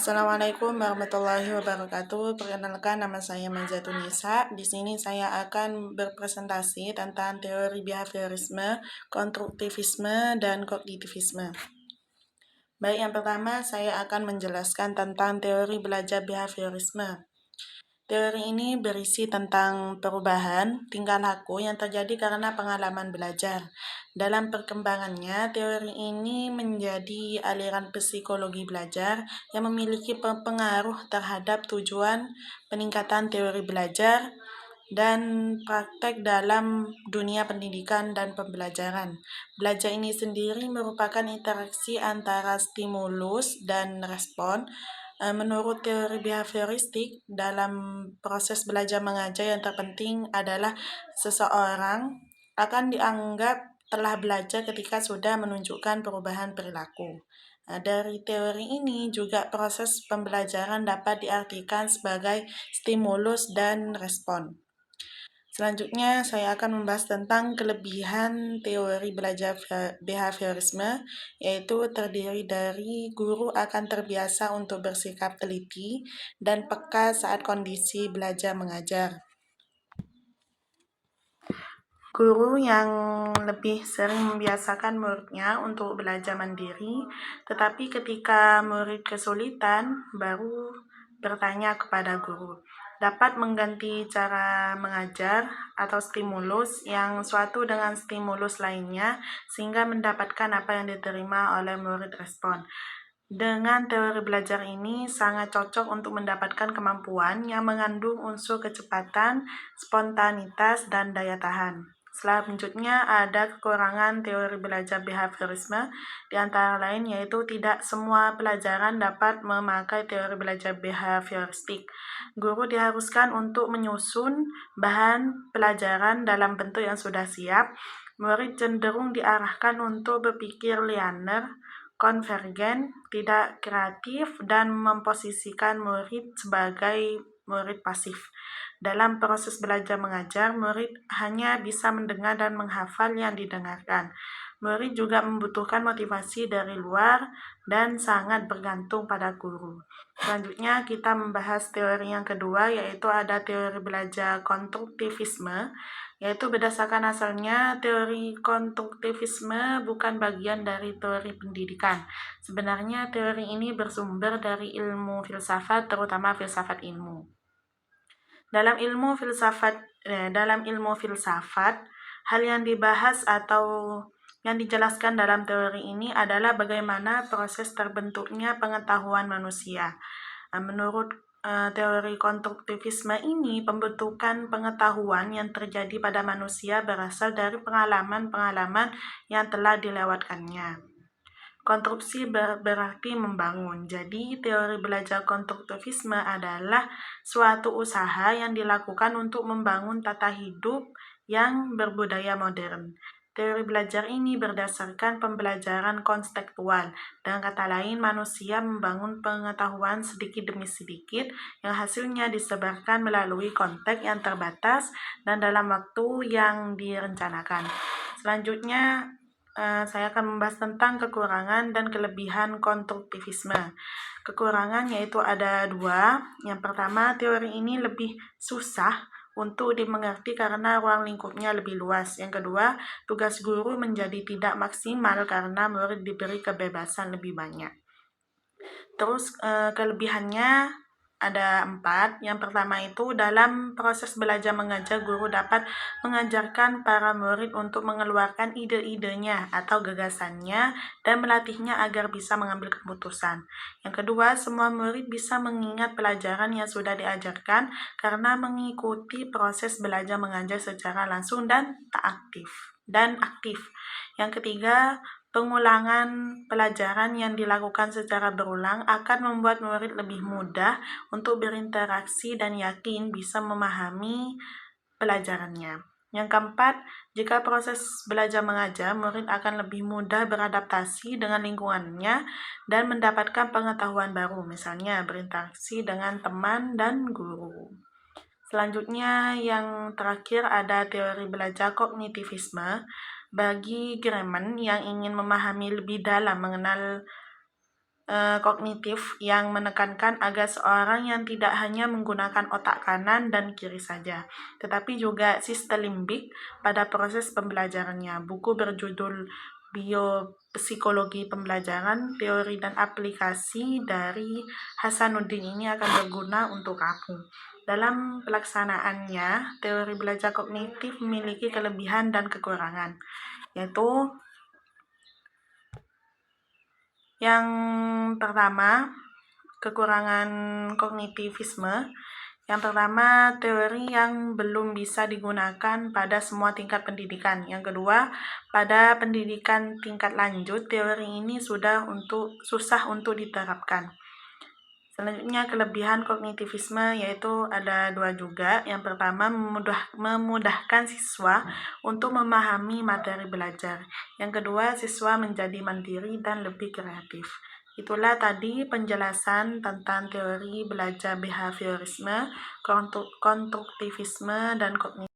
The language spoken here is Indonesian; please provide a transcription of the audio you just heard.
Assalamualaikum warahmatullahi wabarakatuh. Perkenalkan, nama saya Maizatun Nisa. Di sini saya akan berpresentasi tentang teori behaviorisme, konstruktivisme, dan kognitivisme. Baik, yang pertama saya akan menjelaskan tentang teori belajar behaviorisme. Teori ini berisi tentang perubahan tingkah laku yang terjadi karena pengalaman belajar. Dalam perkembangannya, teori ini menjadi aliran psikologi belajar yang memiliki pengaruh terhadap tujuan peningkatan teori belajar dan praktek dalam dunia pendidikan dan pembelajaran. Belajar ini sendiri merupakan interaksi antara stimulus dan respon. Menurut teori behavioristik, dalam proses belajar mengajar yang terpenting adalah seseorang akan dianggap telah belajar ketika sudah menunjukkan perubahan perilaku. Dari teori ini juga proses pembelajaran dapat diartikan sebagai stimulus dan respon. Selanjutnya, saya akan membahas tentang kelebihan teori belajar behaviorisme, yaitu terdiri dari guru akan terbiasa untuk bersikap teliti dan peka saat kondisi belajar mengajar. Guru yang lebih sering membiasakan muridnya untuk belajar mandiri, tetapi ketika murid kesulitan, baru bertanya kepada guru. Dapat mengganti cara mengajar atau stimulus yang suatu dengan stimulus lainnya, sehingga mendapatkan apa yang diterima oleh murid respon. Dengan teori belajar ini sangat cocok untuk mendapatkan kemampuan yang mengandung unsur kecepatan, spontanitas, dan daya tahan. Selanjutnya ada kekurangan teori belajar behaviorisme, di antara lain yaitu tidak semua pelajaran dapat memakai teori belajar behavioristik. Guru diharuskan untuk menyusun bahan pelajaran dalam bentuk yang sudah siap. Murid cenderung diarahkan untuk berpikir linear, konvergen, tidak kreatif, dan memposisikan murid sebagai murid pasif. Dalam proses belajar mengajar, murid hanya bisa mendengar dan menghafal yang didengarkan. Murid juga membutuhkan motivasi dari luar dan sangat bergantung pada guru. Selanjutnya kita membahas teori yang kedua, yaitu ada teori belajar konstruktivisme, yaitu berdasarkan asalnya teori konstruktivisme bukan bagian dari teori pendidikan. Sebenarnya teori ini bersumber dari ilmu filsafat, terutama filsafat ilmu. Dalam ilmu filsafat, hal yang dibahas atau yang dijelaskan dalam teori ini adalah bagaimana proses terbentuknya pengetahuan manusia. Menurut teori konstruktivisme ini, pembentukan pengetahuan yang terjadi pada manusia berasal dari pengalaman-pengalaman yang telah dilewatkannya. Konstruksi berarti membangun. Jadi, teori belajar konstruktivisme adalah suatu usaha yang dilakukan untuk membangun tata hidup yang berbudaya modern. Teori belajar ini berdasarkan pembelajaran konstekstual. Dengan kata lain, manusia membangun pengetahuan sedikit demi sedikit yang hasilnya disebarkan melalui konteks yang terbatas dan dalam waktu yang direncanakan. Selanjutnya, saya akan membahas tentang kekurangan dan kelebihan konstruktivisme. Kekurangan yaitu ada dua. Yang pertama, teori ini lebih susah untuk dimengerti karena ruang lingkupnya lebih luas. Yang kedua, tugas guru menjadi tidak maksimal karena murid diberi kebebasan lebih banyak. Terus kelebihannya ada 4. Yang pertama itu dalam proses belajar mengajar, guru dapat mengajarkan para murid untuk mengeluarkan ide-idenya atau gagasannya dan melatihnya agar bisa mengambil keputusan. Yang kedua, semua murid bisa mengingat pelajaran yang sudah diajarkan karena mengikuti proses belajar mengajar secara langsung dan aktif. Yang ketiga, pengulangan pelajaran yang dilakukan secara berulang akan membuat murid lebih mudah untuk berinteraksi dan yakin bisa memahami pelajarannya. Yang keempat, jika proses belajar mengajar, murid akan lebih mudah beradaptasi dengan lingkungannya dan mendapatkan pengetahuan baru, misalnya berinteraksi dengan teman dan guru. Selanjutnya, yang terakhir ada teori belajar kognitivisme. Bagi Gremon yang ingin memahami lebih dalam mengenal kognitif yang menekankan agar seorang yang tidak hanya menggunakan otak kanan dan kiri saja, tetapi juga sistem limbik pada proses pembelajarannya. Buku berjudul Biopsikologi Pembelajaran, Teori dan Aplikasi dari Hasanuddin ini akan berguna untuk kamu. Dalam pelaksanaannya, teori belajar kognitif memiliki kelebihan dan kekurangan, yaitu yang pertama, kekurangan kognitivisme. Yang pertama, teori yang belum bisa digunakan pada semua tingkat pendidikan. Yang kedua, pada pendidikan tingkat lanjut, teori ini susah untuk diterapkan. Selanjutnya, kelebihan kognitivisme yaitu ada 2 juga. Yang pertama, memudahkan siswa untuk memahami materi belajar. Yang kedua, siswa menjadi mandiri dan lebih kreatif. Itulah tadi penjelasan tentang teori belajar behaviorisme, konstruktivisme, dan kognitivisme.